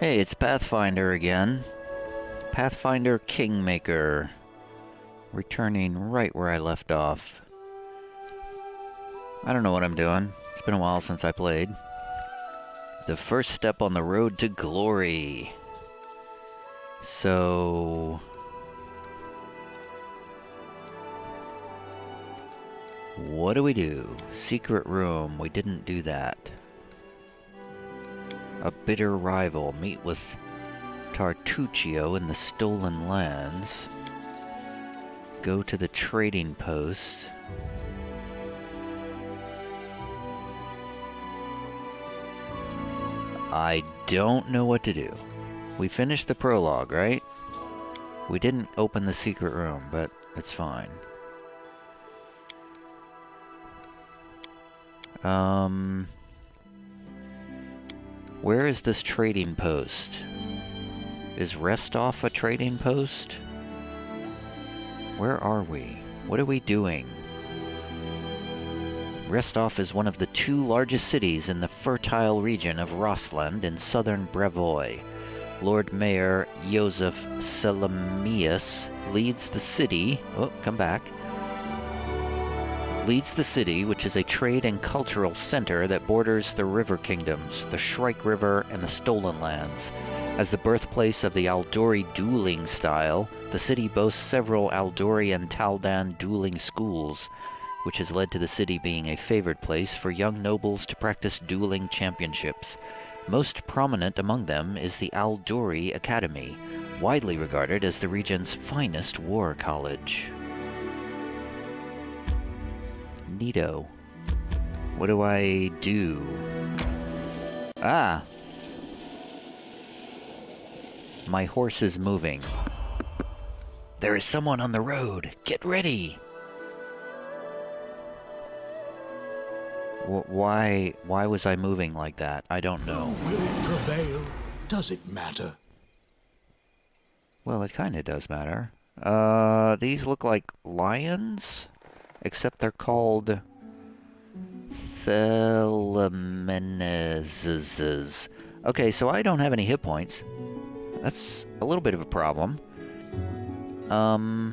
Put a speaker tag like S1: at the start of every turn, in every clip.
S1: Hey, it's Pathfinder again. Pathfinder Kingmaker. Returning right where I left off. I don't know what I'm doing. It's been a while since I played. The first step on the road to glory. So... what do we do? Secret room. We didn't do that. A bitter rival. Meet with Tartuccio in the Stolen Lands. Go to the trading post. I don't know what to do. We finished the prologue, right? We didn't open the secret room, but it's fine. Where is this trading post? Is Restoff a trading post? Where are we? What are we doing? Restoff is one of the two largest cities in the fertile region of Rossland in southern Brevoy. Lord Mayor Joseph Selamius leads the city... leads the city, which is a trade and cultural center that borders the river kingdoms, the Shrike River and the Stolen Lands. As the birthplace of the Aldori dueling style, the city boasts several Aldori and Taldan dueling schools, which has led to the city being a favored place for young nobles to practice dueling championships. Most prominent among them is the Aldori Academy, widely regarded as the region's finest war college. Neato. What do I do? Ah! My horse is moving. There is someone on the road. Get ready! Why was I moving like that? I don't know.
S2: Will it prevail? Does it matter?
S1: Well, it kind of does matter. These look like lions? Except they're called Thelamenes. Okay, so I don't have any hit points. That's a little bit of a problem. How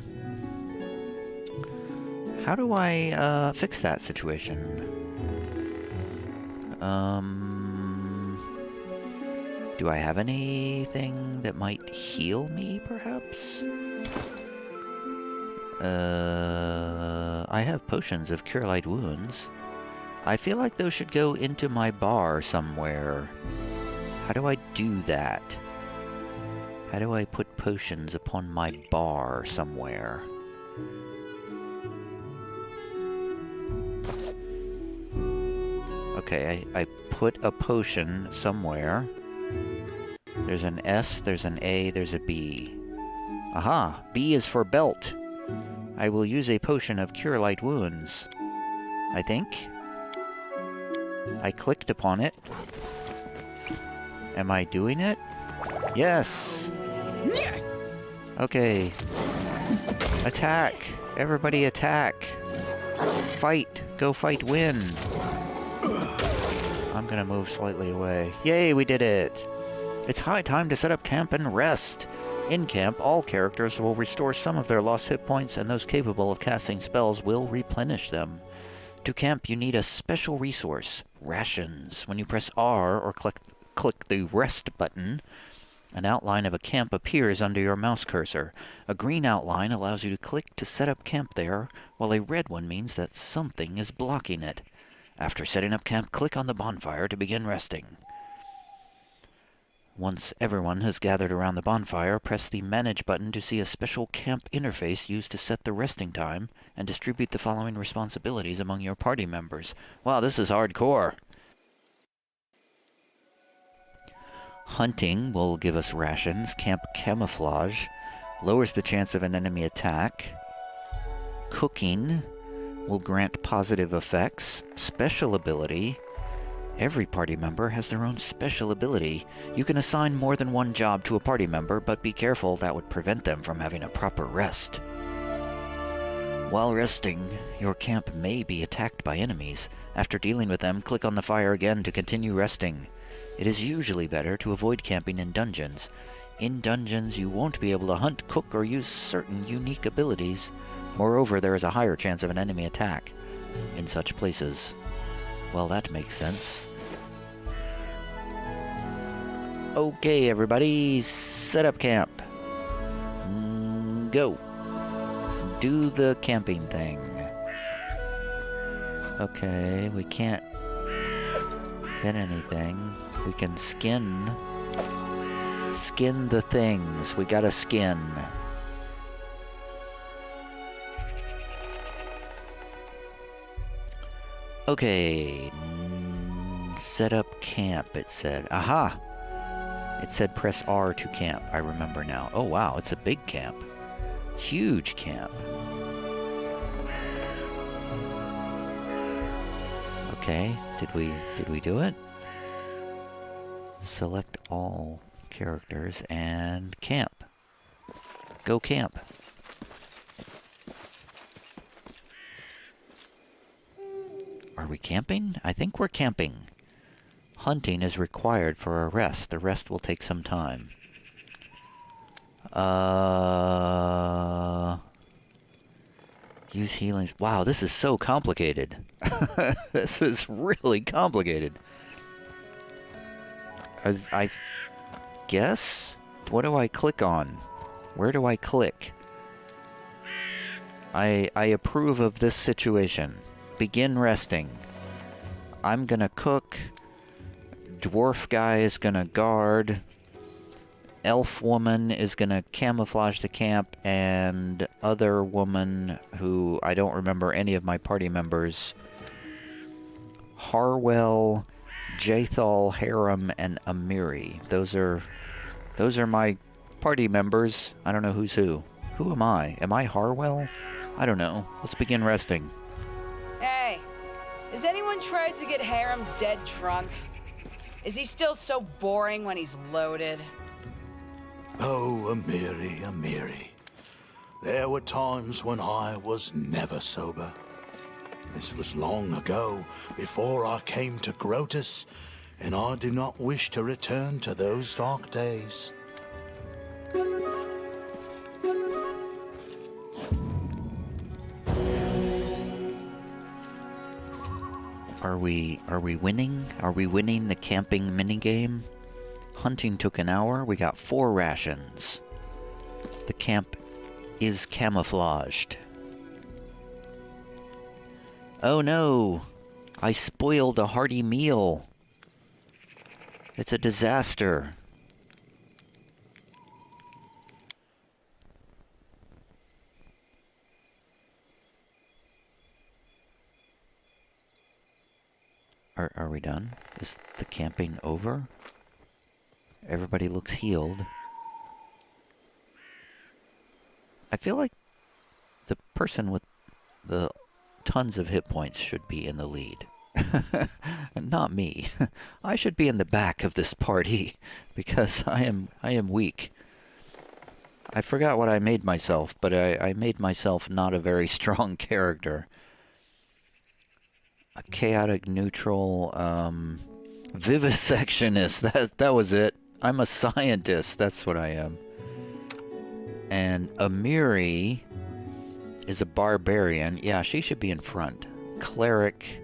S1: do I fix that situation? Do I have anything that might heal me, perhaps? I have potions of Cure Light Wounds. I feel like those should go into my bar somewhere. How do I do that? How do I put potions upon my bar somewhere? Okay, I put a potion somewhere. There's an S, there's an A, there's a B. Aha! B is for belt. I will use a potion of Cure Light Wounds. I think. I clicked upon it. Am I doing it? Yes! Okay. Attack! Everybody attack! Fight! Go fight, win! I'm gonna move slightly away. Yay, we did it! It's high time to set up camp and rest! In camp, all characters will restore some of their lost hit points, and those capable of casting spells will replenish them. To camp, you need a special resource, rations. When you press R or click the rest button, an outline of a camp appears under your mouse cursor. A green outline allows you to click to set up camp there, while a red one means that something is blocking it. After setting up camp, click on the bonfire to begin resting. Once everyone has gathered around the bonfire, press the Manage button to see a special camp interface used to set the resting time and distribute the following responsibilities among your party members. Wow, this is hardcore! Hunting will give us rations. Camp Camouflage lowers the chance of an enemy attack. Cooking will grant positive effects. Special ability. Every party member has their own special ability. You can assign more than one job to a party member, but be careful, that would prevent them from having a proper rest. While resting, your camp may be attacked by enemies. After dealing with them, click on the fire again to continue resting. It is usually better to avoid camping in dungeons. In dungeons, you won't be able to hunt, cook, or use certain unique abilities. Moreover, there is a higher chance of an enemy attack in such places. Well, that makes sense. Okay, everybody, set up camp. Go. Do the camping thing. Okay, we can't get anything. We can skin the things. We gotta skin. Okay. Set up camp, it said. Aha! It said press R to camp. I remember now. Oh wow, it's a big camp. Huge camp. Okay, did we do it? Select all characters and camp. Go camp. Are we camping? I think we're camping. Hunting is required for a rest. The rest will take some time. Use healings. Wow, this is so complicated. This is really complicated. I guess? What do I click on? Where do I click? I approve of this situation. Begin resting. I'm gonna cook. Dwarf guy is gonna guard. Elf woman is gonna camouflage the camp, and other woman who I don't remember any of my party members. Harwell, Jathal, Harem, and Amiri. Those are my party members. I don't know who's who. Who am I? Am I Harwell? I don't know. Let's begin resting.
S3: Hey, has anyone tried to get Harem dead drunk? Is he still so boring when he's loaded?
S2: Oh, Amiri, Amiri. There were times when I was never sober. This was long ago, before I came to Grotus, and I do not wish to return to those dark days.
S1: Are we winning? Are we winning the camping minigame? Hunting took an hour. We got 4 rations. The camp is camouflaged. Oh no! I spoiled a hearty meal. It's a disaster. Are we done? Is the camping over? Everybody looks healed. I feel like the person with the tons of hit points should be in the lead. Not me. I should be in the back of this party because I am weak. I forgot what I made myself, but I made myself not a very strong character. A chaotic neutral vivisectionist. That was it. I'm a scientist. That's what I am. And Amiri is a barbarian. Yeah, she should be in front. Cleric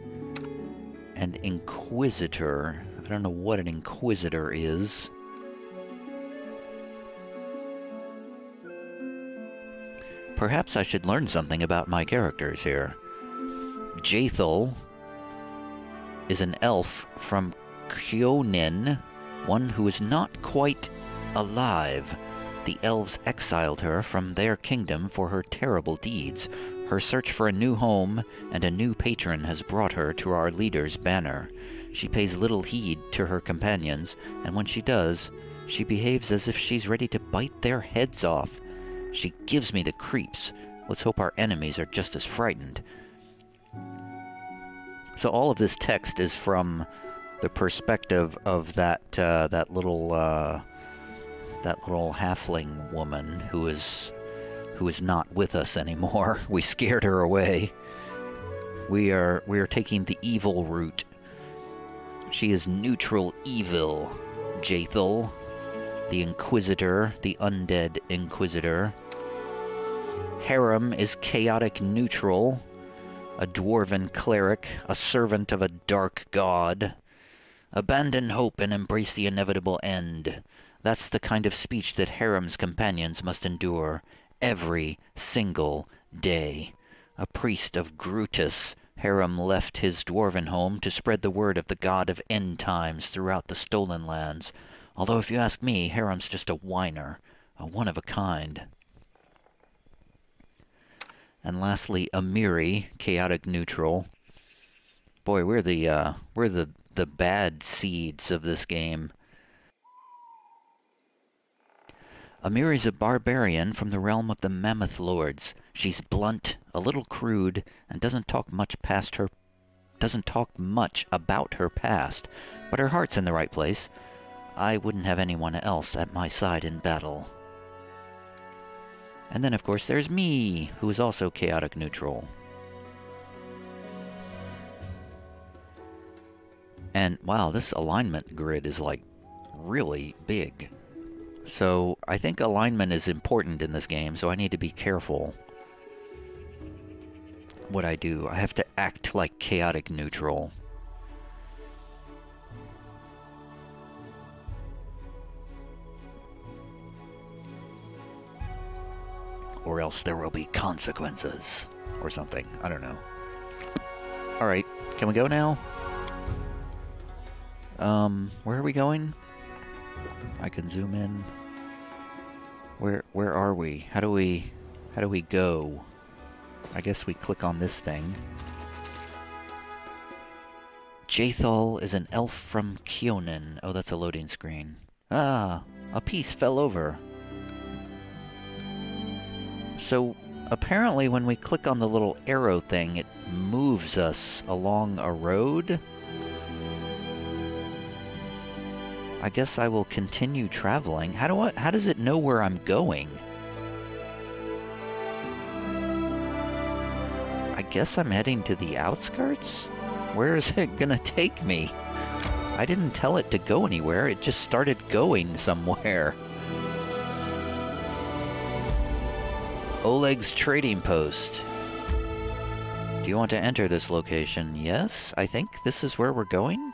S1: and Inquisitor. I don't know what an Inquisitor is. Perhaps I should learn something about my characters here. Jathal is an elf from Kyonin, one who is not quite alive. The elves exiled her from their kingdom for her terrible deeds. Her search for a new home and a new patron has brought her to our leader's banner. She pays little heed to her companions, and when she does, she behaves as if she's ready to bite their heads off. She gives me the creeps. Let's hope our enemies are just as frightened. So all of this text is from the perspective of that little halfling woman who is not with us anymore. We scared her away. We are taking the evil route. She is neutral evil. Jaethal, the Inquisitor, the undead Inquisitor. Harem is chaotic neutral, a dwarven cleric, a servant of a dark god. Abandon hope and embrace the inevitable end. That's the kind of speech that Harem's companions must endure every single day. A priest of Grutus, Harem left his dwarven home to spread the word of the god of end times throughout the Stolen Lands. Although if you ask me, Harem's just a whiner, a one-of-a-kind. And lastly, Amiri, chaotic neutral. Boy, we're the bad seeds of this game. Amiri's a barbarian from the realm of the Mammoth Lords. She's blunt, a little crude, and doesn't talk much about her past, but her heart's in the right place. I wouldn't have anyone else at my side in battle. And then, of course, there's me, who is also chaotic neutral. And, wow, this alignment grid is, like, really big. So, I think alignment is important in this game, so I need to be careful what I do. I have to act like chaotic neutral. Or else there will be consequences. Or something. I don't know. Alright, can we go now? Where are we going? I can zoom in. Where are we? How do we go? I guess we click on this thing. Jaethal is an elf from Kionin. Oh, that's a loading screen. Ah, a piece fell over. So, apparently when we click on the little arrow thing, it moves us along a road. I guess I will continue traveling. How does it know where I'm going? I guess I'm heading to the outskirts? Where is it gonna take me? I didn't tell it to go anywhere, it just started going somewhere. Olegs trading post. Do you want to enter this location? Yes, I think this is where we're going.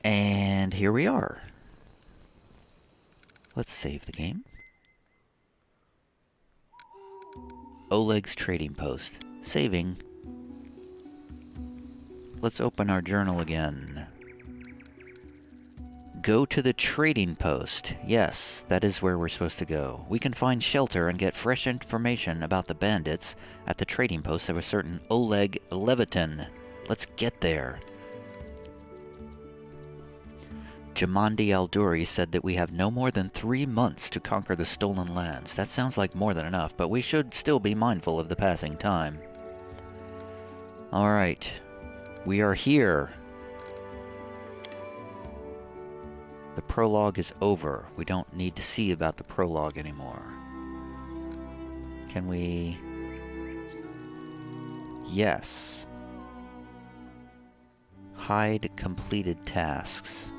S1: And here we are. Let's save the game. Olegs trading post. Saving. Let's open our journal again. Go to the trading post. Yes, that is where we're supposed to go. We can find shelter and get fresh information about the bandits at the trading post of a certain Oleg Levitin. Let's get there. Jamandi Alduri said that we have no more than 3 months to conquer the Stolen Lands. That sounds like more than enough, but we should still be mindful of the passing time. Alright. We are here. The prologue is over. We don't need to see about the prologue anymore. Can we... Yes. Hide completed tasks.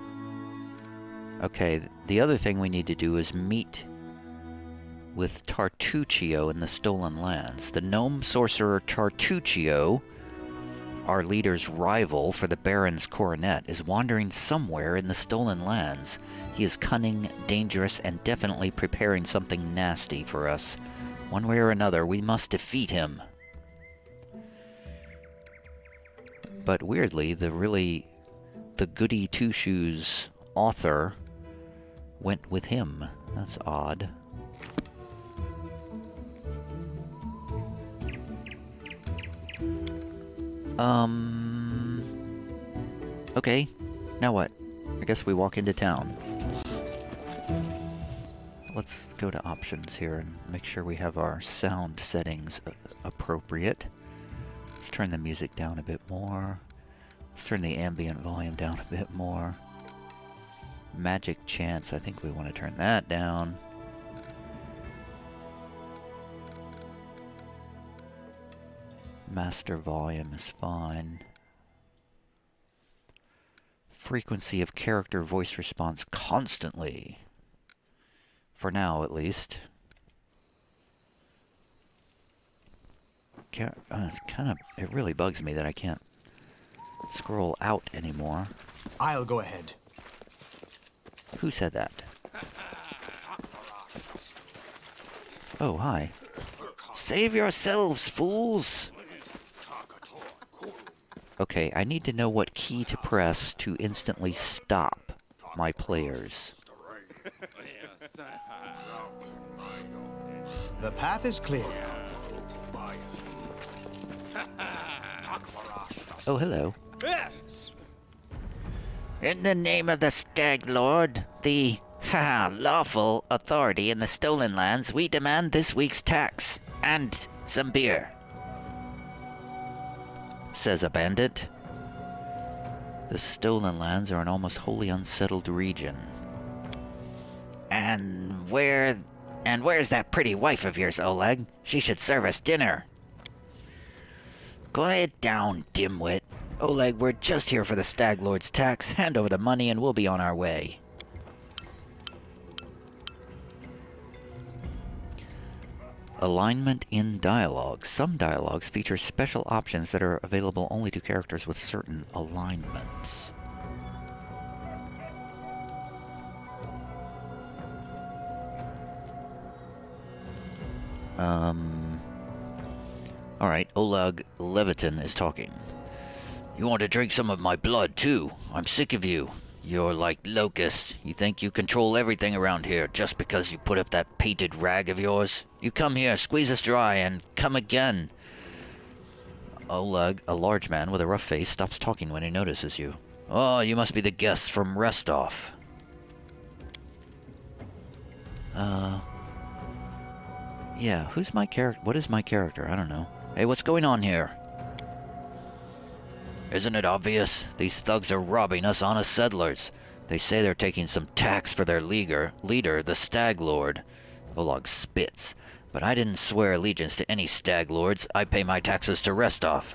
S1: Okay, the other thing we need to do is meet with Tartuccio in the Stolen Lands. The gnome sorcerer Tartuccio, our leader's rival for the Baron's coronet, is wandering somewhere in the Stolen Lands. He is cunning, dangerous, and definitely preparing something nasty for us. One way or another, we must defeat him. But weirdly, the goody two-shoes author went with him. That's odd. Okay. Now what? I guess we walk into town. Let's go to options here and make sure we have our sound settings appropriate. Let's turn the music down a bit more. Let's turn the ambient volume down a bit more. Magic chance. I think we want to turn that down. Master volume is fine. Frequency of character voice response constantly. For now, at least. It really bugs me that I can't scroll out anymore.
S4: I'll go ahead.
S1: Who said that? Oh, hi. Save yourselves, fools! Okay, I need to know what key to press to instantly stop my players.
S4: The path is clear.
S1: Oh, hello. In the name of the Stag Lord, the lawful authority in the stolen lands, we demand this week's tax and some beer, says a bandit. The stolen lands are an almost wholly unsettled region. And where's that pretty wife of yours, Oleg? She should serve us dinner. Quiet down, dimwit. Oleg, we're just here for the Stag Lord's tax. Hand over the money and we'll be on our way. Alignment in dialogue. Some dialogues feature special options that are available only to characters with certain alignments. Alright, Oleg Levitin is talking. You want to drink some of my blood, too? I'm sick of you. You're like Locust. You think you control everything around here just because you put up that painted rag of yours? You come here, squeeze us dry, and come again. Oleg, a large man with a rough face, stops talking when he notices you. Oh, you must be the guests from Restoff. Yeah, who's my character? What is my character? I don't know. Hey, what's going on here? Isn't it obvious? These thugs are robbing us honest settlers. They say they're taking some tax for their leader, the Stag Lord. Oleg spits. But I didn't swear allegiance to any Stag Lords. I pay my taxes to Restoff.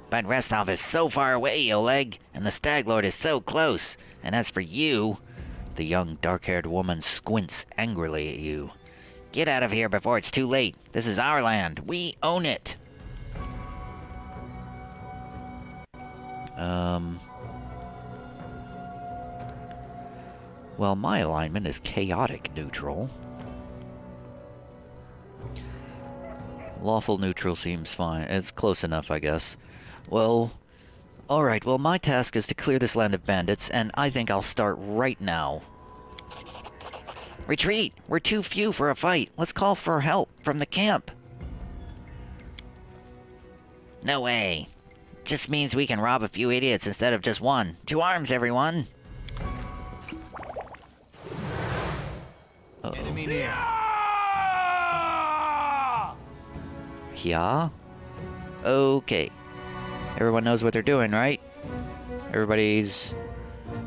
S1: But Restoff is so far away, Oleg, and the Stag Lord is so close. And as for you... The young, dark-haired woman squints angrily at you. Get out of here before it's too late. This is our land. We own it. Well, my alignment is chaotic neutral. Lawful neutral seems fine. It's close enough, I guess. Well, alright, well, my task is to clear this land of bandits, and I think I'll start right now. Retreat! We're too few for a fight. Let's call for help from the camp. No way. Just means we can rob a few idiots instead of just one. To arms, everyone! Uh-oh.
S4: Enemy near.
S1: Yeah? Okay. Everyone knows what they're doing, right? Everybody's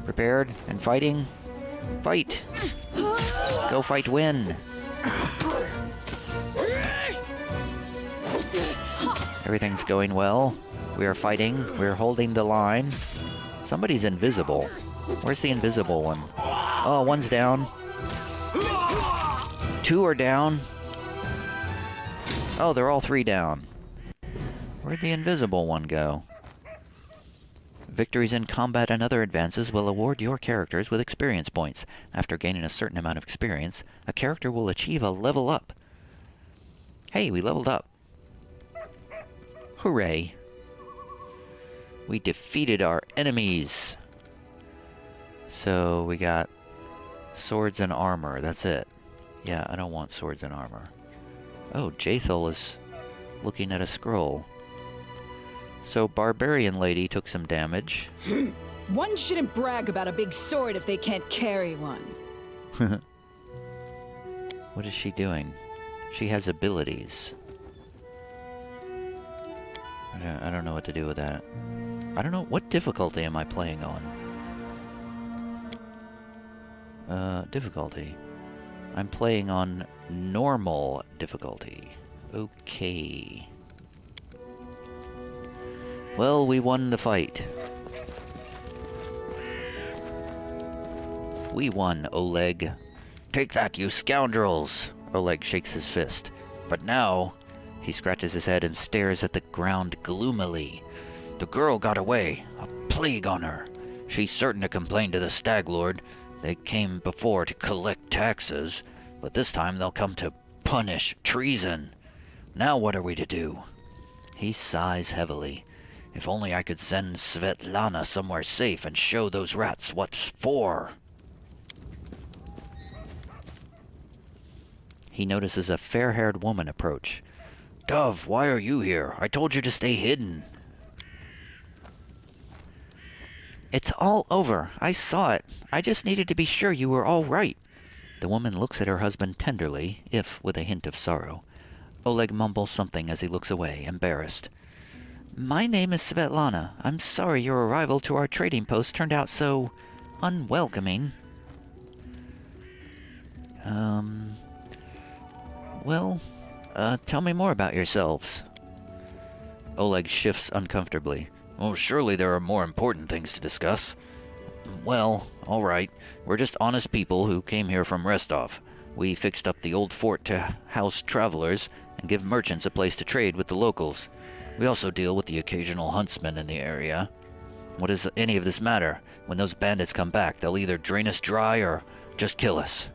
S1: prepared and fighting? Fight! Go fight, win! Everything's going well. We are fighting. We're holding the line. Somebody's invisible. Where's the invisible one? Oh, one's down. Two are down. Oh, they're all three down. Where'd the invisible one go? Victories in combat and other advances will award your characters with experience points. After gaining a certain amount of experience, a character will achieve a level up. Hey, we leveled up. Hooray. We defeated our enemies. So we got swords and armor. That's it. Yeah, I don't want swords and armor. Oh, Jathel is looking at a scroll. So Barbarian Lady took some damage.
S3: One shouldn't brag about a big sword if they can't carry one.
S1: What is she doing? She has abilities. I don't know what to do with that. I don't know. What difficulty am I playing on? Difficulty. I'm playing on normal difficulty. Okay. Well, we won the fight. We won, Oleg. Take that, you scoundrels! Oleg shakes his fist. But now, he scratches his head and stares at the ground gloomily. The girl got away. A plague on her. She's certain to complain to the Stag Lord. They came before to collect taxes, but this time they'll come to punish treason. Now what are we to do? He sighs heavily. If only I could send Svetlana somewhere safe and show those rats what's for. He notices a fair-haired woman approach. Dove, why are you here? I told you to stay hidden. It's all over. I saw it. I just needed to be sure you were all right. The woman looks at her husband tenderly, if with a hint of sorrow. Oleg mumbles something as he looks away, embarrassed. My name is Svetlana. I'm sorry your arrival to our trading post turned out so unwelcoming. Tell me more about yourselves. Oleg shifts uncomfortably. Oh, surely there are more important things to discuss. Well, all right. We're just honest people who came here from Restov. We fixed up the old fort to house travelers and give merchants a place to trade with the locals. We also deal with the occasional huntsman in the area. What does any of this matter? When those bandits come back, they'll either drain us dry or just kill us.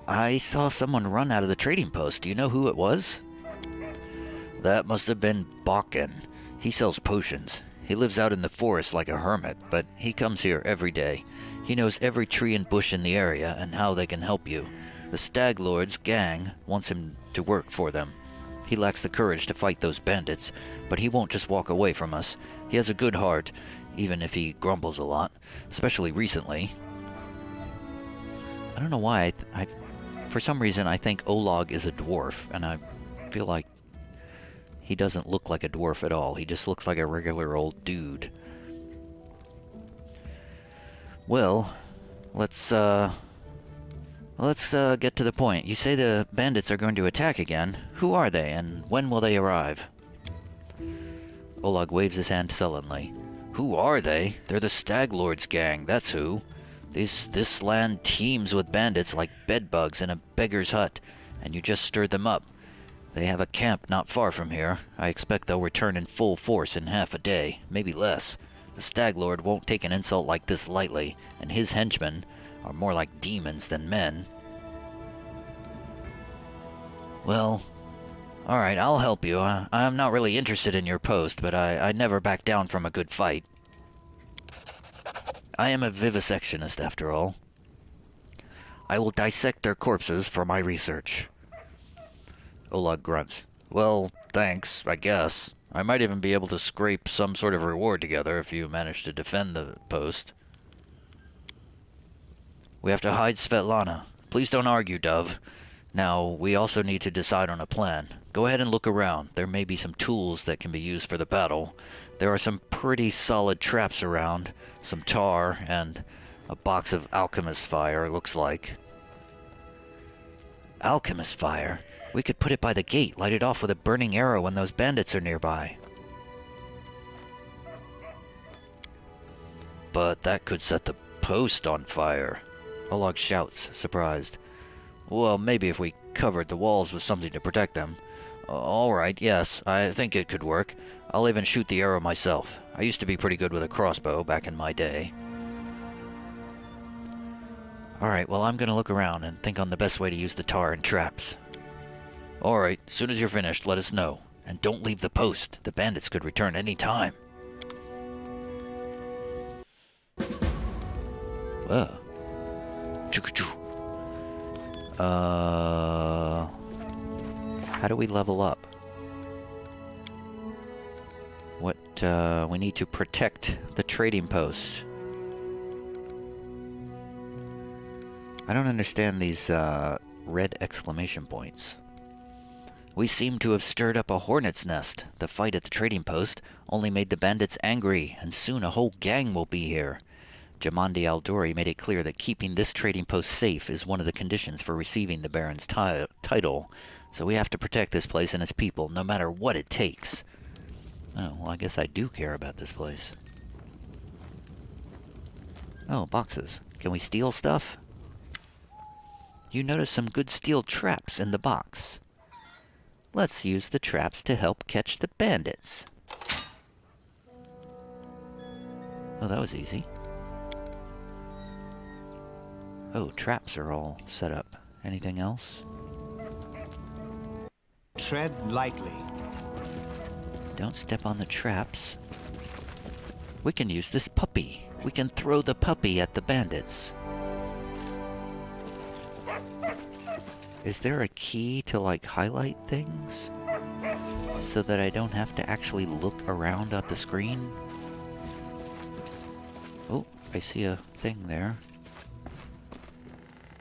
S1: I saw someone run out of the trading post. Do you know who it was? That must have been Bakken. He sells potions. He lives out in the forest like a hermit, but he comes here every day. He knows every tree and bush in the area and how they can help you. The Stag Lord's gang wants him to work for them. He lacks the courage to fight those bandits, but he won't just walk away from us. He has a good heart, even if he grumbles a lot, especially recently. I don't know why, for some reason I think Oleg is a dwarf, and I feel like he doesn't look like a dwarf at all. He just looks like a regular old dude. Well, let's get to the point. You say the bandits are going to attack again. Who are they, and when will they arrive? Oleg waves his hand sullenly. Who are they? They're the Stag Lord's gang, that's who. This land teems with bandits like bedbugs in a beggar's hut, and you just stirred them up. They have a camp not far from here. I expect they'll return in full force in half a day, maybe less. The Stag Lord won't take an insult like this lightly, and his henchmen are more like demons than men. Well, alright, I'll help you. I'm not really interested in your post, but I never back down from a good fight. I am a vivisectionist, after all. I will dissect their corpses for my research. Oleg grunts. Well, thanks, I guess. I might even be able to scrape some sort of reward together if you manage to defend the post. We have to hide Svetlana. Please don't argue, Dove. Now, we also need to decide on a plan. Go ahead and look around. There may be some tools that can be used for the battle. There are some pretty solid traps around, some tar, and a box of alchemist fire, it looks like. Alchemist fire? We could put it by the gate, light it off with a burning arrow when those bandits are nearby. But that could set the post on fire. Oleg shouts, surprised. Well, maybe if we covered the walls with something to protect them. Alright, yes, I think it could work. I'll even shoot the arrow myself. I used to be pretty good with a crossbow back in my day. Alright, well, I'm gonna look around and think on the best way to use the tar and traps. Alright, as soon as you're finished, let us know. And don't leave the post. The bandits could return any time. Whoa. How do we level up? We need to protect the trading post. I don't understand these, red exclamation points. We seem to have stirred up a hornet's nest. The fight at the trading post only made the bandits angry, and soon a whole gang will be here. Jamandi Aldori made it clear that keeping this trading post safe is one of the conditions for receiving the Baron's title. So we have to protect this place and its people, no matter what it takes. Oh, well, I guess I do care about this place. Oh, boxes. Can we steal stuff? You notice some good steel traps in the box. Let's use the traps to help catch the bandits. Oh, that was easy. Oh, traps are all set up. Anything else?
S4: Tread lightly.
S1: Don't step on the traps. We can use this puppy. We can throw the puppy at the bandits. Is there a key to, like, highlight things? So that I don't have to actually look around at the screen? Oh, I see a thing there.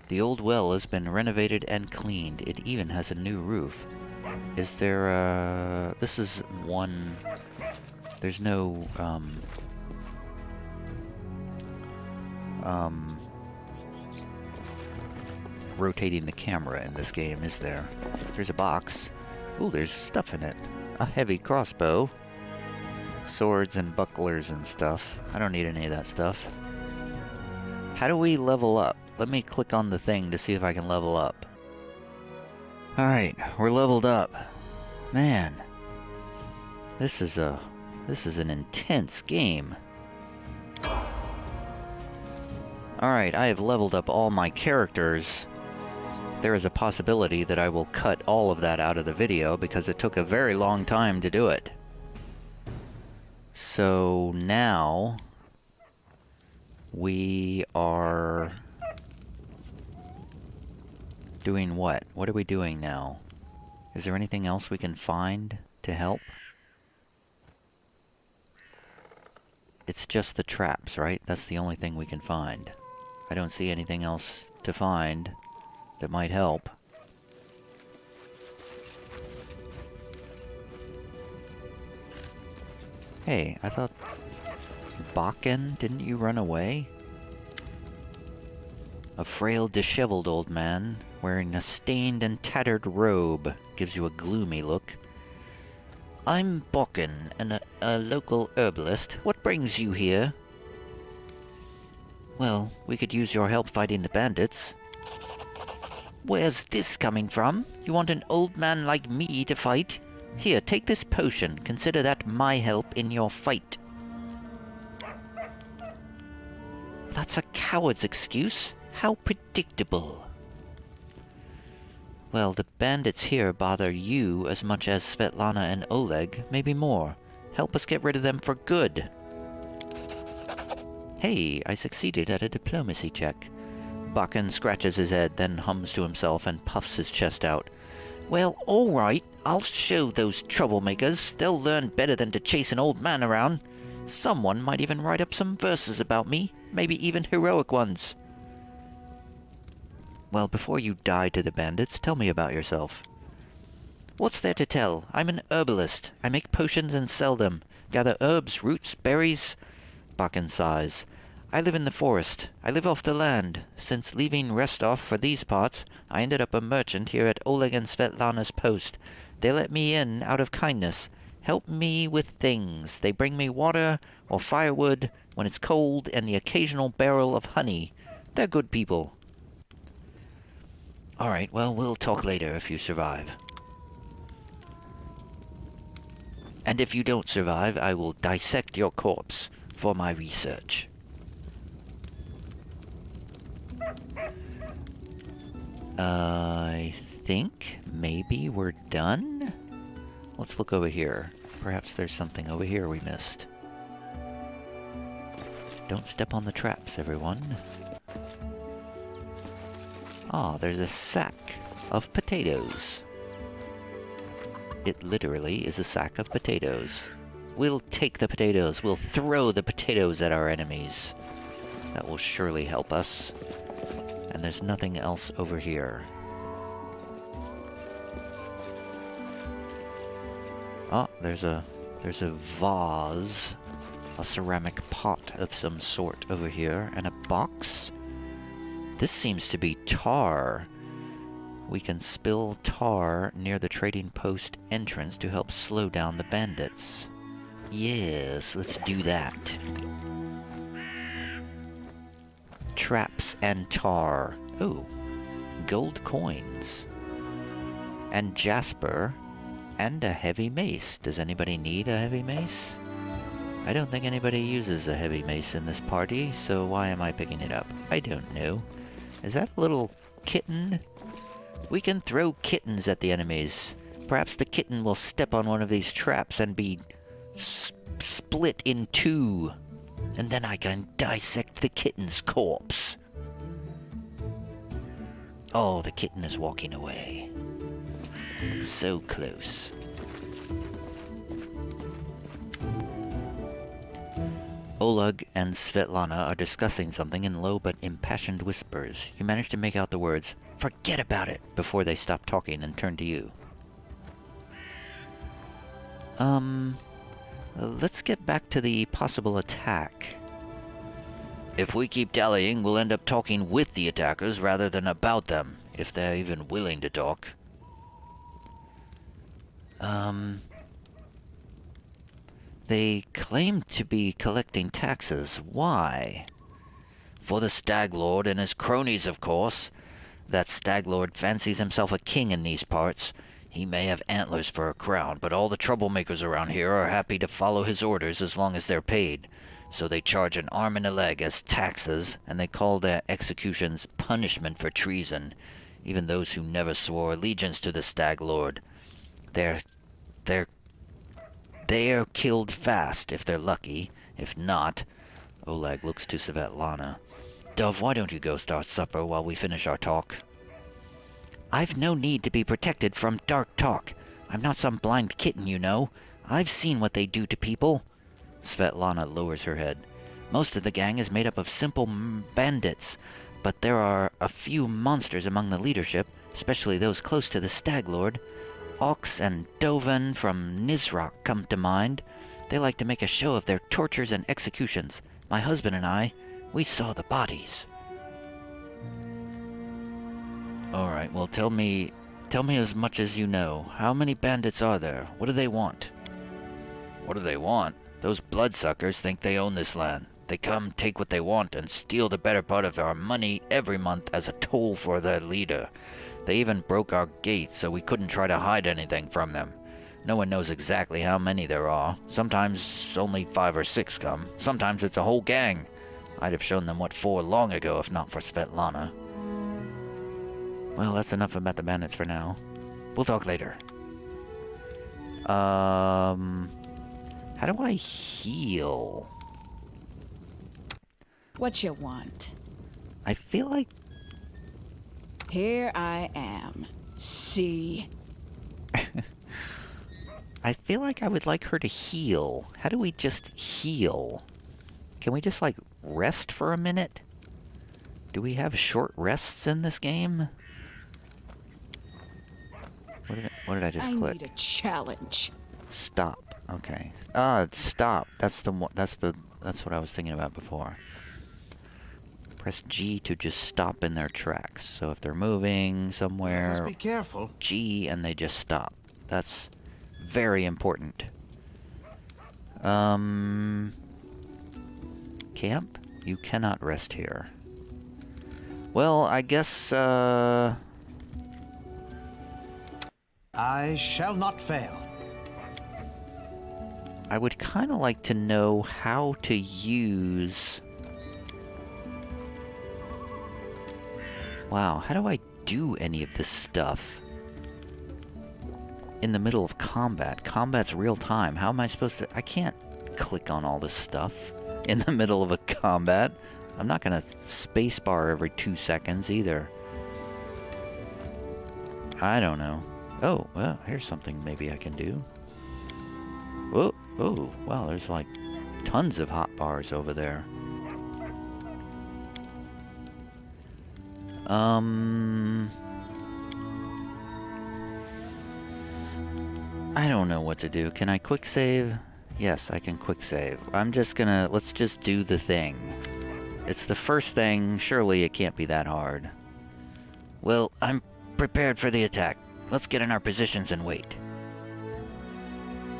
S1: The old well has been renovated and cleaned. It even has a new roof. Is there a... This is one... There's no, rotating the camera in this game, is there? There's a box. Ooh, there's stuff in it. A heavy crossbow. Swords and bucklers and stuff. I don't need any of that stuff. How do we level up? Let me click on the thing to see if I can level up. Alright, we're leveled up. Man. This is an intense game. Alright, I have leveled up all my characters. There is a possibility that I will cut all of that out of the video because it took a very long time to do it. So now we are doing what? What are we doing now? Is there anything else we can find to help? It's just the traps, right? That's the only thing we can find. I don't see anything else to find that might help. Hey, I thought... Bakken, didn't you run away? A frail, disheveled old man, wearing a stained and tattered robe, gives you a gloomy look. I'm Bakken, a local herbalist. What brings you here? Well, we could use your help fighting the bandits. Where's this coming from? You want an old man like me to fight? Here, take this potion. Consider that my help in your fight. That's a coward's excuse. How predictable. Well, the bandits here bother you as much as Svetlana and Oleg, maybe more. Help us get rid of them for good. Hey, I succeeded at a diplomacy check. Bakken scratches his head, then hums to himself and puffs his chest out. Well, all right. I'll show those troublemakers. They'll learn better than to chase an old man around. Someone might even write up some verses about me, maybe even heroic ones. Well, before you die to the bandits, tell me about yourself. What's there to tell? I'm an herbalist. I make potions and sell them. Gather herbs, roots, berries. Bakken sighs. I live in the forest. I live off the land. Since leaving Restov for these parts, I ended up a merchant here at Oleg and Svetlana's post. They let me in out of kindness. Help me with things. They bring me water or firewood when it's cold and the occasional barrel of honey. They're good people. All right, well, we'll talk later if you survive. And if you don't survive, I will dissect your corpse for my research. I think maybe we're done? Let's look over here. Perhaps there's something over here we missed. Don't step on the traps, everyone. Ah, there's a sack of potatoes. It literally is a sack of potatoes. We'll take the potatoes. We'll throw the potatoes at our enemies. That will surely help us. And there's nothing else over here. Oh, there's a vase A ceramic pot of some sort over here, and a box. This seems to be tar. We can spill tar near the trading post entrance to help slow down the bandits. Yes, let's do that. Traps and tar. Oh, gold coins. And jasper. And a heavy mace. Does anybody need a heavy mace? I don't think anybody uses a heavy mace in this party, so why am I picking it up? I don't know. Is that a little kitten? We can throw kittens at the enemies. Perhaps the kitten will step on one of these traps and be split in two. And then I can dissect the kitten's corpse. Oh, the kitten is walking away. So close. Oleg and Svetlana are discussing something in low but impassioned whispers. You manage to make out the words, "Forget about it," before they stop talking and turn to you. Let's get back to the possible attack. If we keep dallying, we'll end up talking with the attackers rather than about them, if they're even willing to talk. They claim to be collecting taxes. Why? For the Stag Lord and his cronies, of course. That Stag Lord fancies himself a king in these parts. He may have antlers for a crown, but all the troublemakers around here are happy to follow his orders as long as they're paid. So they charge an arm and a leg as taxes, and they call their executions punishment for treason. Even those who never swore allegiance to the Stag Lord. They're killed fast, if they're lucky. If not... Oleg looks to Svetlana. Dove, why don't you go start supper while we finish our talk? I've no need to be protected from dark talk. I'm not some blind kitten, you know. I've seen what they do to people. Svetlana lowers her head. Most of the gang is made up of simple bandits, but there are a few monsters among the leadership, especially those close to the Stag Lord. Ox and Dovan from Nizrak come to mind. They like to make a show of their tortures and executions. My husband and I, we saw the bodies. Alright, well tell me as much as you know. How many bandits are there? What do they want? What do they want? Those bloodsuckers think they own this land. They come, take what they want, and steal the better part of our money every month as a toll for their leader. They even broke our gates so we couldn't try to hide anything from them. No one knows exactly how many there are. Sometimes only 5 or 6 come. Sometimes it's a whole gang. I'd have shown them what for long ago if not for Svetlana. Well, that's enough about the bandits for now. We'll talk later. How do I heal?
S3: What you want?
S1: I feel like...
S3: Here I am. See?
S1: I feel like I would like her to heal. How do we just heal? Can we just, like, rest for a minute? Do we have short rests in this game? What did I just click?
S3: I need a challenge.
S1: Stop. Okay. Stop. That's what I was thinking about before. Press G to just stop in their tracks. So if they're moving somewhere,
S4: Just be careful.
S1: G and they just stop. That's very important. Camp? You cannot rest here. Well, I guess,
S4: I shall not fail.
S1: I would kind of like to know how to use... Wow, how do I do any of this stuff? In the middle of combat. Combat's real time. How am I supposed to... I can't click on all this stuff in the middle of a combat. I'm not going to spacebar every 2 seconds either. I don't know. Oh, well, here's something maybe I can do. Whoa, oh, wow, there's like tons of hotbars over there. I don't know what to do. Can I quick save? Yes, I can quick save. I'm just gonna... Let's just do the thing. It's the first thing. Surely it can't be that hard. Well, I'm prepared for the attack. Let's get in our positions and wait.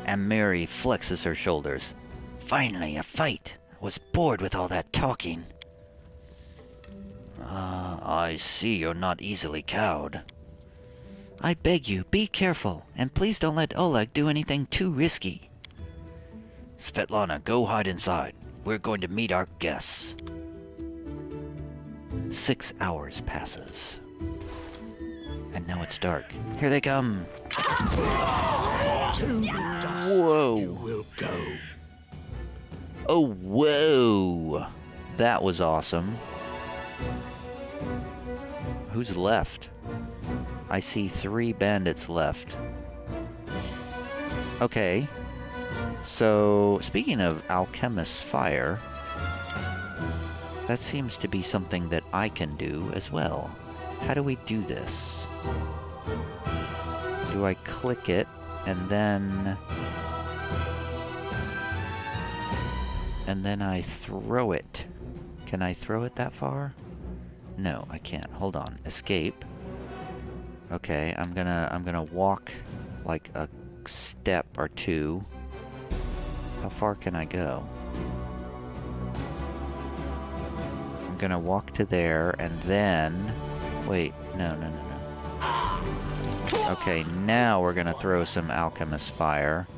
S1: Amiri flexes her shoulders. Finally, a fight. I was bored with all that talking. I see you're not easily cowed. I beg you, be careful, and please don't let Oleg do anything too risky. Svetlana, go hide inside. We're going to meet our guests. 6 hours passes. And now it's dark. Here they come. Whoa.
S2: You will go.
S1: Oh, whoa. That was awesome. Who's left? I see 3 bandits left. Okay. So, speaking of Alchemist's Fire, that seems to be something that I can do as well. How do we do this? Do I click it and then I throw it? Can I throw it that far? No, I can't. Hold on. Escape. Okay, I'm gonna walk like a step or 2. How far can I go? I'm gonna walk to there and then... Wait, no. Okay, now we're gonna throw some Alchemist Fire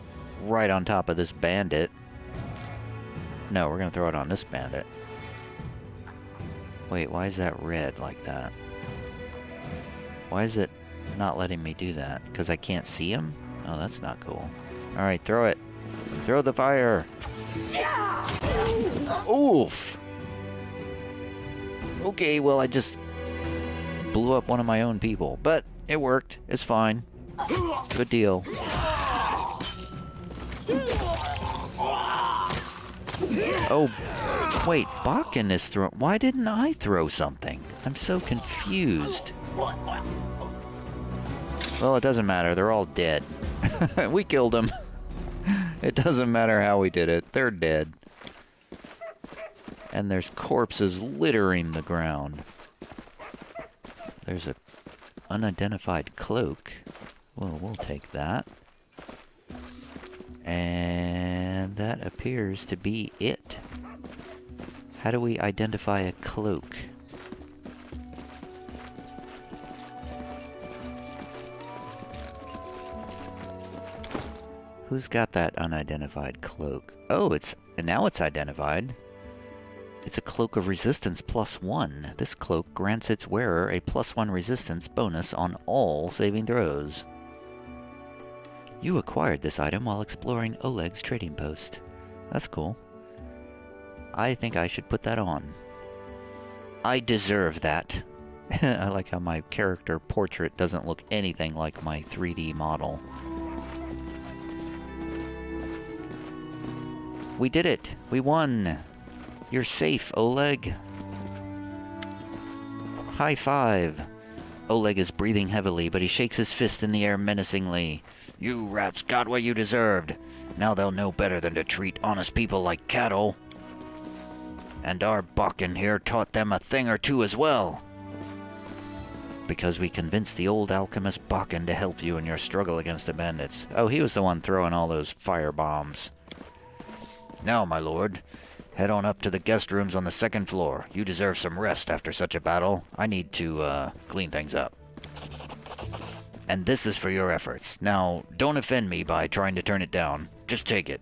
S1: right on top of this bandit. No, we're gonna throw it on this bandit. Wait, why is that red like that? Why is it not letting me do that? Because I can't see him? Oh, that's not cool. Alright, throw it. Throw the fire. Oof. Okay, well, I just blew up one of my own people. But it worked. It's fine. Good deal. Oh, wait. Bakken is throwing... Why didn't I throw something? I'm so confused. Well, it doesn't matter. They're all dead. We killed them. It doesn't matter how we did it. They're dead. And there's corpses littering the ground. There's a unidentified cloak. Well, we'll take that. And that appears to be it. How do we identify a cloak? Who's got that unidentified cloak? Oh, now it's identified. It's a Cloak of Resistance +1. This cloak grants its wearer a +1 resistance bonus on all saving throws. You acquired this item while exploring Olegs trading post. That's cool. I think I should put that on. I deserve that. I like how my character portrait doesn't look anything like my 3D model. We did it! We won! You're safe, Oleg! High five! Oleg is breathing heavily, but he shakes his fist in the air menacingly. You rats got what you deserved. Now they'll know better than to treat honest people like cattle. And our Bakken here taught them a thing or two as well. Because we convinced the old alchemist Bakken to help you in your struggle against the bandits. Oh, he was the one throwing all those fire bombs. Now, my lord, head on up to the guest rooms on the 2nd floor. You deserve some rest after such a battle. I need to, clean things up. And this is for your efforts. Now, don't offend me by trying to turn it down. Just take it.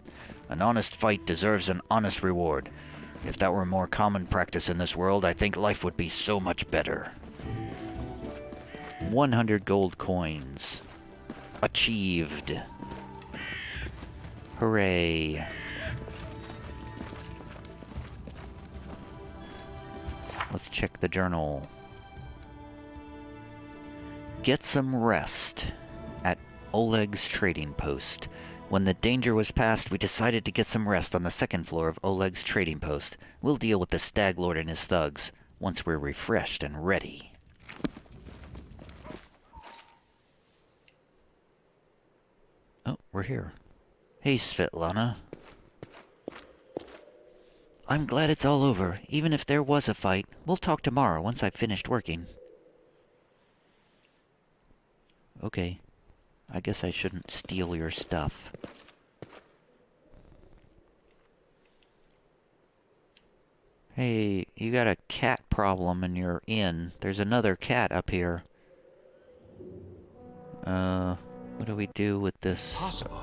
S1: An honest fight deserves an honest reward. If that were more common practice in this world, I think life would be so much better. 100 gold coins. Achieved. Hooray. Let's check the journal. Get some rest at Olegs trading post. When the danger was past, we decided to get some rest on the 2nd floor of Olegs trading post. We'll deal with the Stag Lord and his thugs once we're refreshed and ready. Oh, we're here. Hey, Svetlana. I'm glad it's all over. Even if there was a fight, we'll talk tomorrow once I've finished working. Okay. I guess I shouldn't steal your stuff. Hey, you got a cat problem in your inn. There's another cat up here. What do we do with this?
S4: Possible.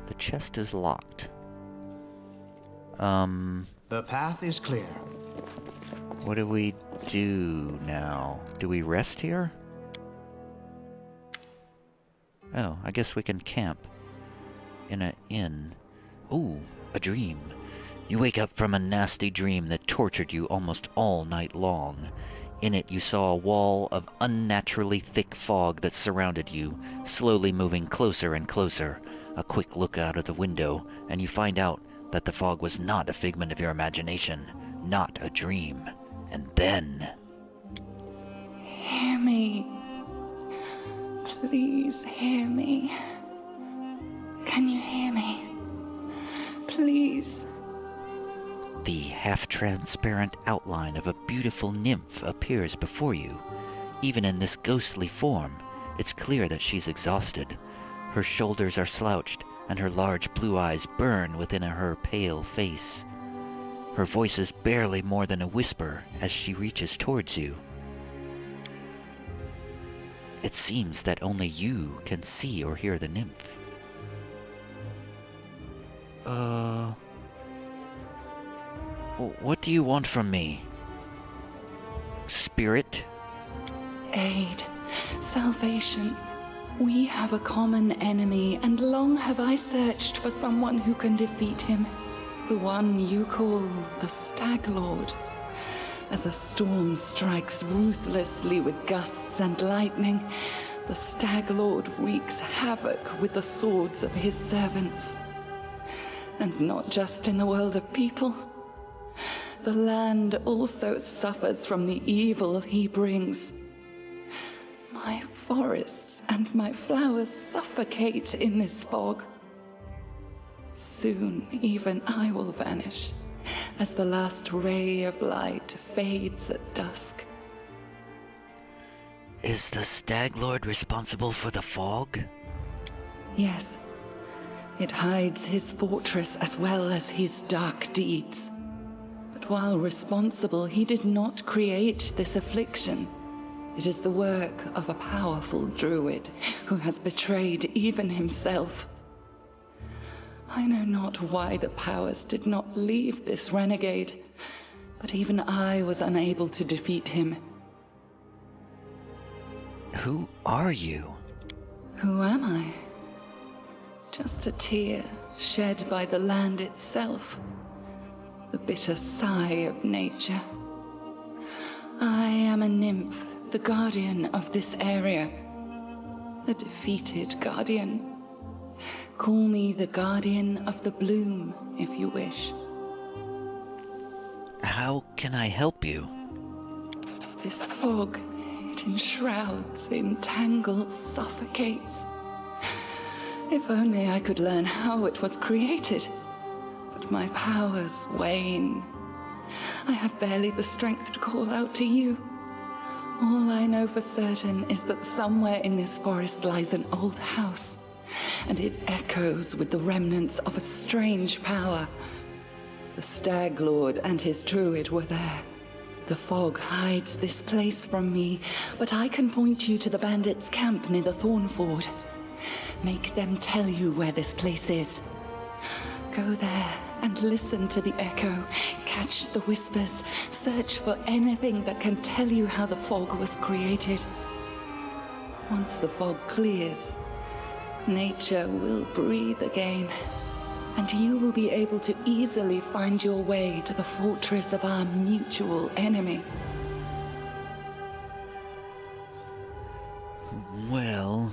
S1: The chest is locked.
S4: The path is clear.
S1: What do we do now? Do we rest here? Oh, I guess we can camp in an inn. Ooh, a dream. You wake up from a nasty dream that tortured you almost all night long. In it, you saw a wall of unnaturally thick fog that surrounded you, slowly moving closer and closer. A quick look out of the window, and you find out that the fog was not a figment of your imagination, not a dream. And then...
S5: Hear me. Please hear me. Can you hear me? Please.
S1: The half-transparent outline of a beautiful nymph appears before you. Even in this ghostly form, it's clear that she's exhausted. Her shoulders are slouched, and her large blue eyes burn within her pale face. Her voice is barely more than a whisper as she reaches towards you. It seems that only you can see or hear the nymph. What do you want from me? Spirit?
S5: Aid. Salvation. We have a common enemy, and long have I searched for someone who can defeat him. The one you call the Stag Lord. As a storm strikes ruthlessly with gusts and lightning, the Stag Lord wreaks havoc with the swords of his servants. And not just in the world of people. The land also suffers from the evil he brings. My forests and my flowers suffocate in this fog. Soon even I will vanish, as the last ray of light fades at dusk.
S1: Is the Stag Lord responsible for the fog?
S5: Yes, it hides his fortress as well as his dark deeds. But while responsible, he did not create this affliction. It is the work of a powerful druid who has betrayed even himself. I know not why the powers did not leave this renegade, but even I was unable to defeat him.
S1: Who are you?
S5: Who am I? Just a tear shed by the land itself. The bitter sigh of nature. I am a nymph, the guardian of this area. A defeated guardian. Call me the guardian of the bloom, if you wish.
S1: How can I help you?
S5: This fog, it enshrouds, entangles, suffocates. If only I could learn how it was created. But my powers wane. I have barely the strength to call out to you. All I know for certain is that somewhere in this forest lies an old house, and it echoes with the remnants of a strange power. The Stag Lord and his druid were there. The fog hides this place from me, but I can point you to the bandits' camp near the Thornford. Make them tell you where this place is. Go there and listen to the echo, catch the whispers, search for anything that can tell you how the fog was created. Once the fog clears, nature will breathe again, and you will be able to easily find your way to the fortress of our mutual enemy.
S1: Well...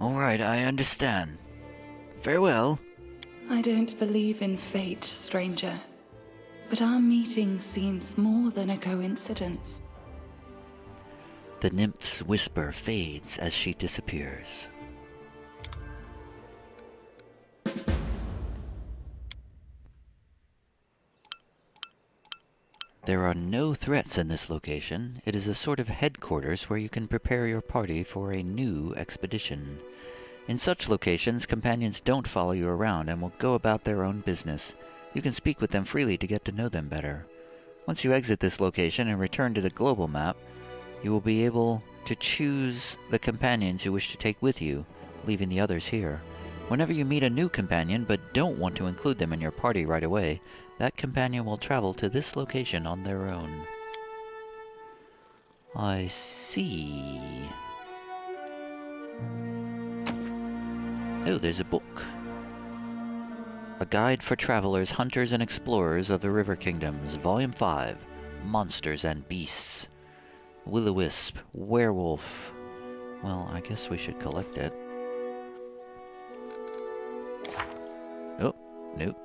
S1: Alright, I understand. Farewell.
S5: I don't believe in fate, stranger, but our meeting seems more than a coincidence.
S1: The nymph's whisper fades as she disappears. There are no threats in this location. It is a sort of headquarters where you can prepare your party for a new expedition. In such locations, companions don't follow you around and will go about their own business. You can speak with them freely to get to know them better. Once you exit this location and return to the global map, you will be able to choose the companions you wish to take with you, leaving the others here. Whenever you meet a new companion but don't want to include them in your party right away, that companion will travel to this location on their own. I see. Oh, there's a book. A Guide for Travelers, Hunters, and Explorers of the River Kingdoms, Volume 5, Monsters and Beasts. Will-o-wisp, werewolf. Well, I guess we should collect it. Oh, nope.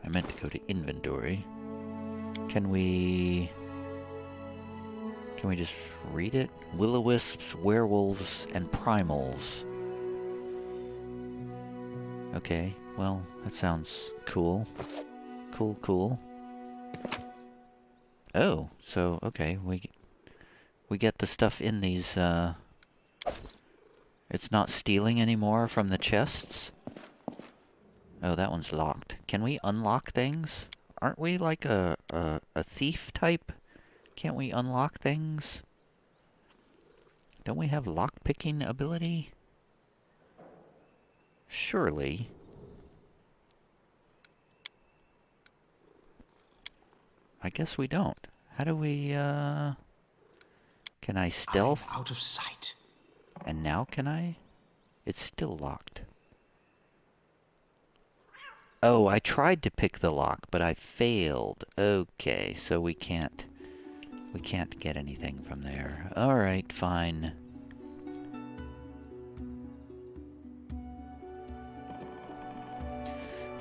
S1: I meant to go to inventory. Can we just read it? Will-o-wisps, werewolves, and primals. Okay, well, that sounds cool. Cool. Oh, so, okay, we get the stuff in these, it's not stealing anymore from the chests? Oh, that one's locked. Can we unlock things? Aren't we like a thief type? Can't we unlock things? Don't we have lock-picking ability? Surely. I guess we don't. How do we, Can I stealth?
S4: I'm out of sight.
S1: And now can I? It's still locked. Oh, I tried to pick the lock, but I failed. Okay, so we can't get anything from there. Alright, fine.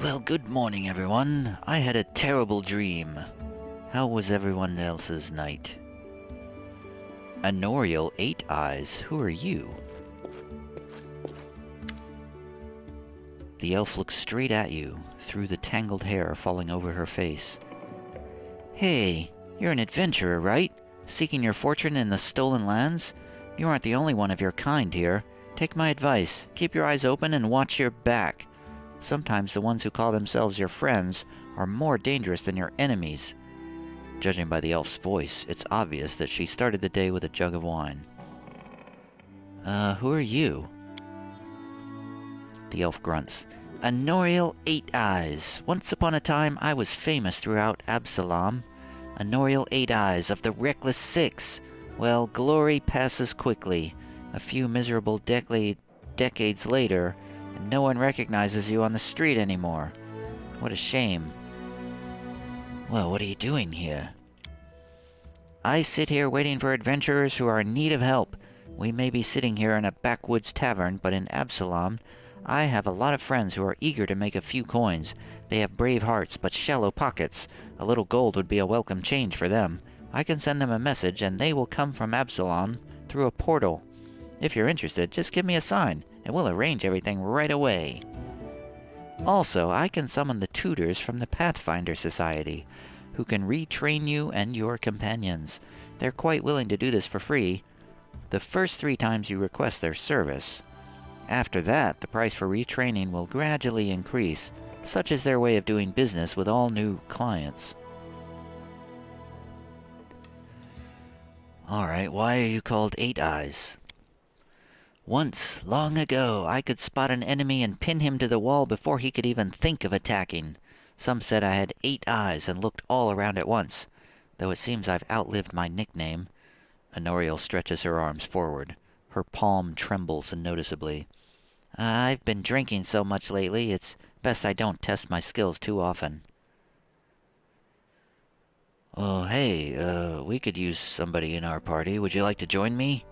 S1: Well, good morning, everyone. I had a terrible dream. How was everyone else's night? Anoriel 8 Eyes, who are you? The elf looks straight at you, through the tangled hair falling over her face. Hey, you're an adventurer, right? Seeking your fortune in the stolen lands? You aren't the only one of your kind here. Take my advice. Keep your eyes open and watch your back. Sometimes the ones who call themselves your friends are more dangerous than your enemies. Judging by the elf's voice, it's obvious that she started the day with a jug of wine. Who are you? The elf grunts. Anoriel 8 Eyes. Once upon a time, I was famous throughout Absalom. Anoriel 8 Eyes of the Reckless Six. Well, glory passes quickly. A few miserable decades later, and no one recognizes you on the street anymore. What a shame. Well, what are you doing here? I sit here waiting for adventurers who are in need of help. We may be sitting here in a backwoods tavern, but in Absalom, I have a lot of friends who are eager to make a few coins. They have brave hearts, but shallow pockets. A little gold would be a welcome change for them. I can send them a message, and they will come from Absalom through a portal. If you're interested, just give me a sign, and we'll arrange everything right away. Also, I can summon the tutors from the Pathfinder Society, who can retrain you and your companions. They're quite willing to do this for free, the first 3 times you request their service. After that, the price for retraining will gradually increase. Such is their way of doing business with all new clients. Alright, why are you called 8 Eyes? Once, long ago, I could spot an enemy and pin him to the wall before he could even think of attacking. Some said I had 8 eyes and looked all around at once, though it seems I've outlived my nickname. Anoriel stretches her arms forward. Her palm trembles noticeably. I've been drinking so much lately, it's best I don't test my skills too often. Oh, hey, we could use somebody in our party. Would you like to join me?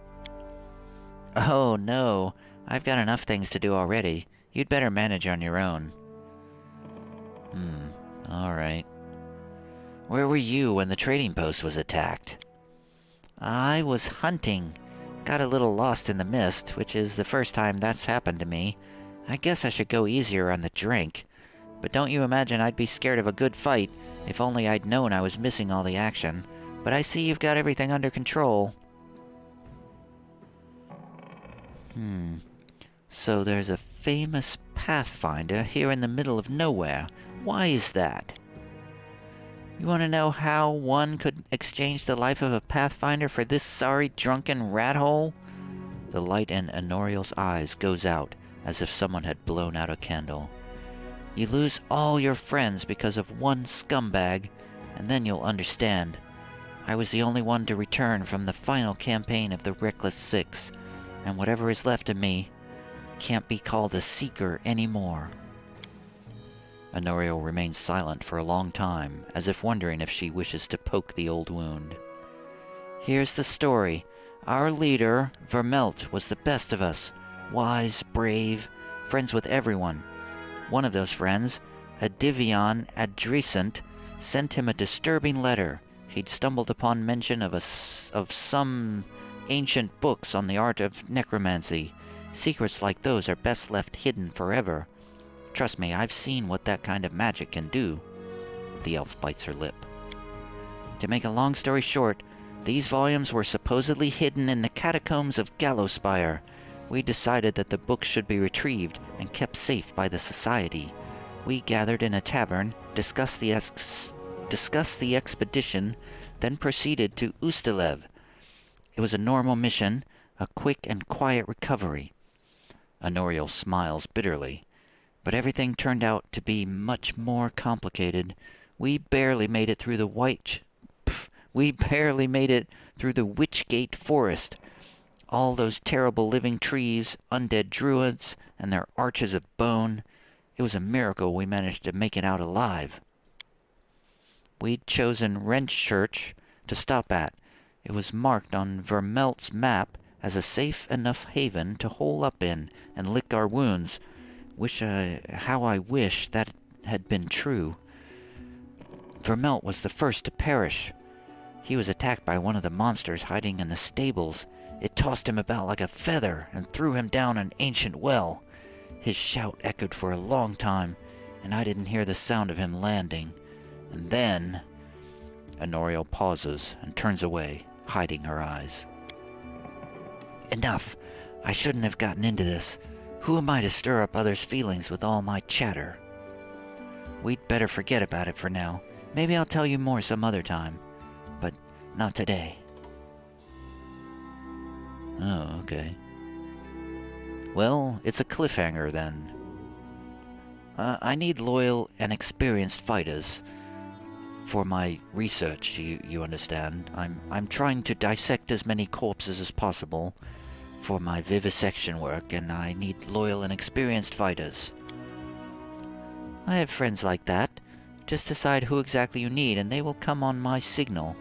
S1: Oh, no. I've got enough things to do already. You'd better manage on your own. Alright. Where were you when the trading post was attacked? I was hunting. Got a little lost in the mist, which is the first time that's happened to me. I guess I should go easier on the drink. But don't you imagine I'd be scared of a good fight if only I'd known I was missing all the action. But I see you've got everything under control. So there's a famous Pathfinder here in the middle of nowhere. Why is that? You want to know how one could exchange the life of a Pathfinder for this sorry, drunken rat hole? The light in Honoriel's eyes goes out, as if someone had blown out a candle. You lose all your friends because of one scumbag, and then you'll understand. I was the only one to return from the final campaign of the Reckless Six, and whatever is left of me can't be called a seeker anymore. Honoriel remains silent for a long time, as if wondering if she wishes to poke the old wound. Here's the story. Our leader, Vermelt, was the best of us. Wise, brave, friends with everyone. One of those friends, Adivion Adrescent, sent him a disturbing letter. He'd stumbled upon mention of some ancient books on the art of necromancy. Secrets like those are best left hidden forever. Trust me, I've seen what that kind of magic can do. The elf bites her lip. To make a long story short, these volumes were supposedly hidden in the catacombs of Gallowspire. We decided that the books should be retrieved and kept safe by the Society. We gathered in a tavern, discussed the expedition, then proceeded to Ustalev. It was a normal mission, a quick and quiet recovery. Honoriel smiles bitterly. But everything turned out to be much more complicated. We barely made it through the Witchgate Forest. All those terrible living trees, undead druids, and their arches of bone. It was a miracle we managed to make it out alive. We'd chosen Wrench Church to stop at. It was marked on Vermelt's map as a safe enough haven to hole up in and lick our wounds. How I wish that had been true. Vermelt was the first to perish. He was attacked by one of the monsters hiding in the stables. It tossed him about like a feather and threw him down an ancient well. His shout echoed for a long time, and I didn't hear the sound of him landing. And then... Honoriel pauses and turns away, hiding her eyes. Enough! I shouldn't have gotten into this. Who am I to stir up others' feelings with all my chatter? We'd better forget about it for now. Maybe I'll tell you more some other time. But not today. Oh, okay. Well, it's a cliffhanger then. I need loyal and experienced fighters for my research, you understand. I'm trying to dissect as many corpses as possible for my vivisection work, and I need loyal and experienced fighters. I have friends like that. Just decide who exactly you need, and they will come on my signal.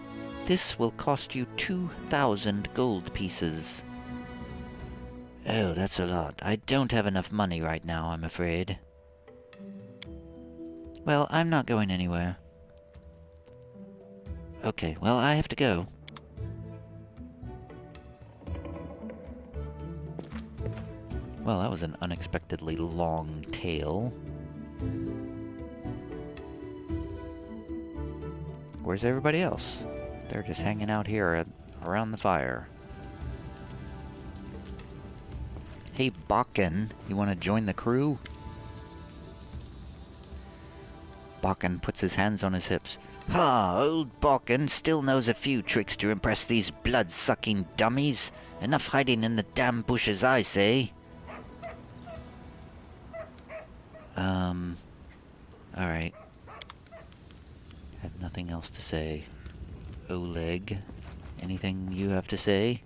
S1: This will cost you 2,000 gold pieces. Oh, that's a lot. I don't have enough money right now, I'm afraid. Well, I'm not going anywhere. Okay, well, I have to go. Well, that was an unexpectedly long tale. Where's everybody else? They're just hanging out here around the fire. Hey, Bakken, you want to join the crew? Bakken puts his hands on his hips. Ha! Old Bakken still knows a few tricks to impress these blood-sucking dummies. Enough hiding in the damn bushes, I say. Alright. Have nothing else to say. Oleg, anything you have to say?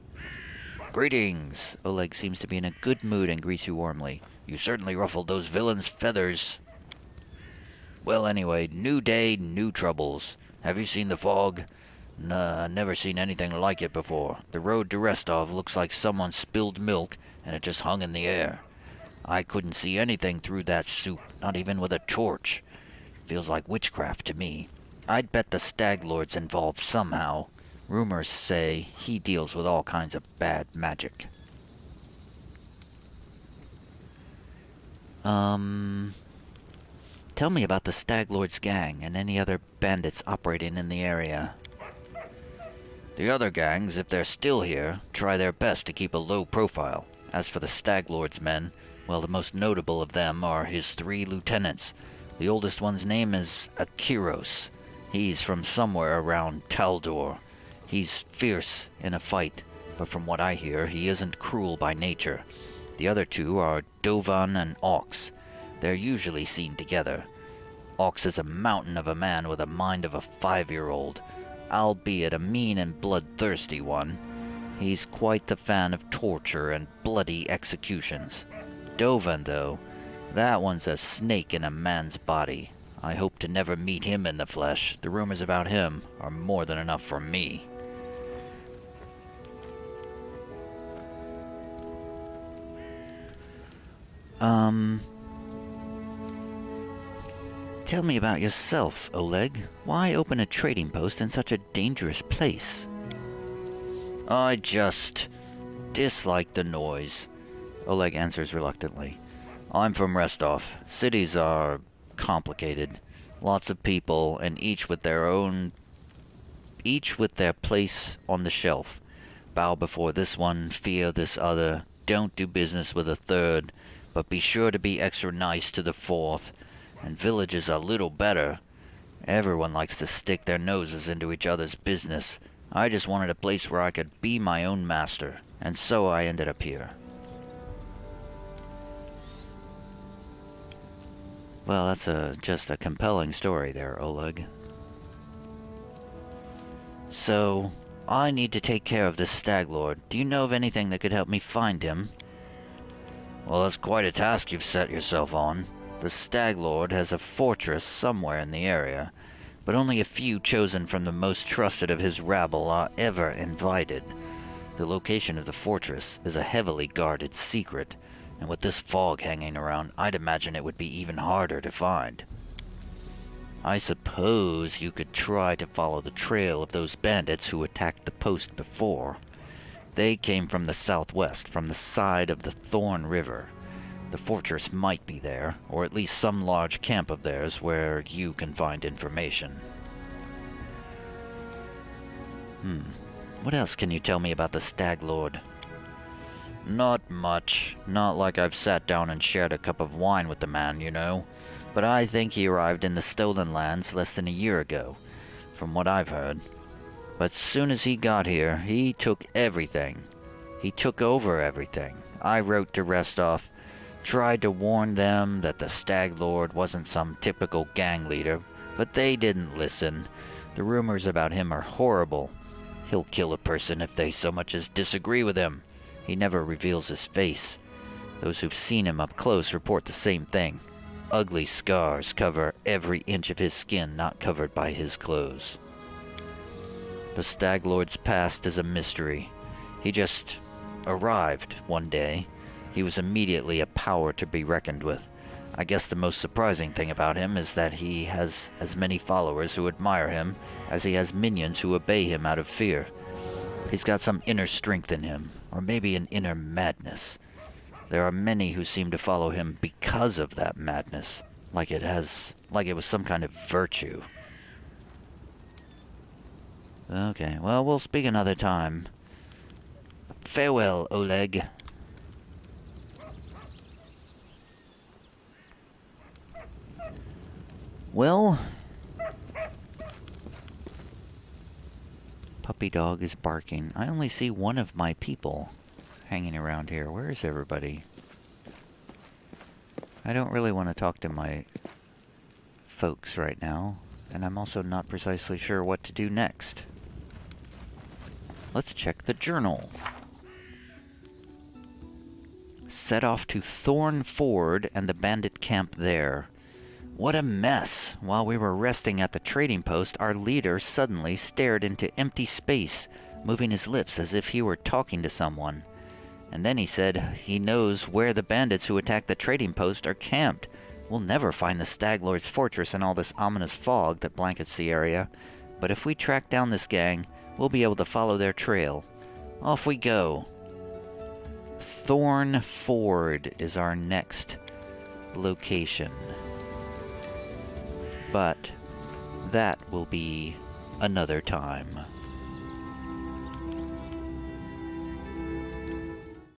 S1: Greetings! Oleg seems to be in a good mood and greets you warmly. You certainly ruffled those villains' feathers. Well, anyway, new day, new troubles. Have you seen the fog? Nah, never seen anything like it before. The road to Restov looks like someone spilled milk, and it just hung in the air. I couldn't see anything through that soup, not even with a torch. Feels like witchcraft to me. I'd bet the Stag Lord's involved somehow. Rumors say he deals with all kinds of bad magic. Tell me about the Stag Lord's gang and any other bandits operating in the area. The other gangs, if they're still here, try their best to keep a low profile. As for the Stag Lord's men, well, the most notable of them are his 3 lieutenants. The oldest one's name is Akiros. He's from somewhere around Taldor. He's fierce in a fight, but from what I hear, he isn't cruel by nature. The other 2 are Dovan and Ox. They're usually seen together. Ox is a mountain of a man with a mind of a 5-year-old, albeit a mean and bloodthirsty one. He's quite the fan of torture and bloody executions. Dovan, though, that one's a snake in a man's body. I hope to never meet him in the flesh. The rumors about him are more than enough for me. Tell me about yourself, Oleg. Why open a trading post in such a dangerous place? I just dislike the noise, Oleg answers reluctantly. I'm from Restov. Cities are complicated. Lots of people, and each with their place on the shelf. Bow before this one, fear this other, don't do business with a third, but be sure to be extra nice to the fourth. And villages are little better. Everyone likes to stick their noses into each other's business. I just wanted a place where I could be my own master, and so I ended up here. Well, that's just a compelling story there, Oleg. So, I need to take care of this Stag Lord. Do you know of anything that could help me find him? Well, that's quite a task you've set yourself on. The Stag Lord has a fortress somewhere in the area, but only a few chosen from the most trusted of his rabble are ever invited. The location of the fortress is a heavily guarded secret, and with this fog hanging around, I'd imagine it would be even harder to find. I suppose you could try to follow the trail of those bandits who attacked the post before. They came from the southwest, from the side of the Thorn River. The fortress might be there, or at least some large camp of theirs where you can find information. What else can you tell me about the Stag Lord? Not much. Not like I've sat down and shared a cup of wine with the man, you know. But I think he arrived in the Stolen Lands less than a year ago, from what I've heard. But soon as he got here, he took everything. He took over everything. I wrote to Restov, tried to warn them that the Stag Lord wasn't some typical gang leader, but they didn't listen. The rumors about him are horrible. He'll kill a person if they so much as disagree with him. He never reveals his face. Those who've seen him up close report the same thing. Ugly scars cover every inch of his skin not covered by his clothes. The Stag Lord's past is a mystery. He just arrived one day. He was immediately a power to be reckoned with. I guess the most surprising thing about him is that he has as many followers who admire him as he has minions who obey him out of fear. He's got some inner strength in him, or maybe an inner madness. There are many who seem to follow him because of that madness, like it was some kind of virtue. Okay, well, we'll speak another time. Farewell, Oleg. Well, puppy dog is barking. I only see one of my people hanging around here. Where is everybody? I don't really want to talk to my folks right now, and I'm also not precisely sure what to do next. Let's check the journal. Set off to Thorn Ford and the bandit camp there. What a mess! While we were resting at the trading post, our leader suddenly stared into empty space, moving his lips as if he were talking to someone. And then he said he knows where the bandits who attacked the trading post are camped. We'll never find the Stag Lord's fortress in all this ominous fog that blankets the area. But if we track down this gang, we'll be able to follow their trail. Off we go. Thorn Ford is our next location. But that will be another time.